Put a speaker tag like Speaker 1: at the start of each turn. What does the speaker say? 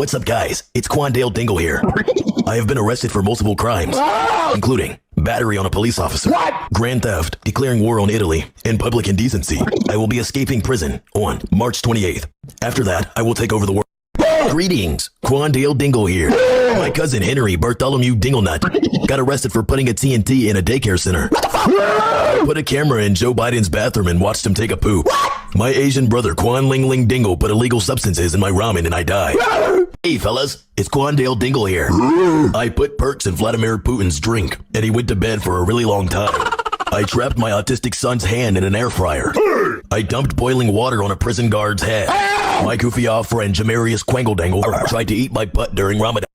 Speaker 1: What's up, guys? It's Quandale Dingle here. I have been arrested for multiple crimes, including battery on a police officer, grand theft, declaring war on Italy, and public indecency. I will be escaping prison on March 28th. After that, I will take over the world. Greetings, Quandale Dingle here. My cousin Henry Bartholomew Dinglenut got arrested for putting a TNT in a daycare center. I put a camera in Joe Biden's bathroom and watched him take a poop. My Asian brother Quan Ling Ling Dingle put illegal substances in my ramen and I died. Hey fellas, it's Quandale Dingle here. I put perks in Vladimir Putin's drink and he went to bed for a really long time. I trapped my autistic son's hand in an air fryer. I dumped boiling water on a prison guard's head. My goofy off friend Jamarius Quandale Dingle tried to eat my butt during Ramadan.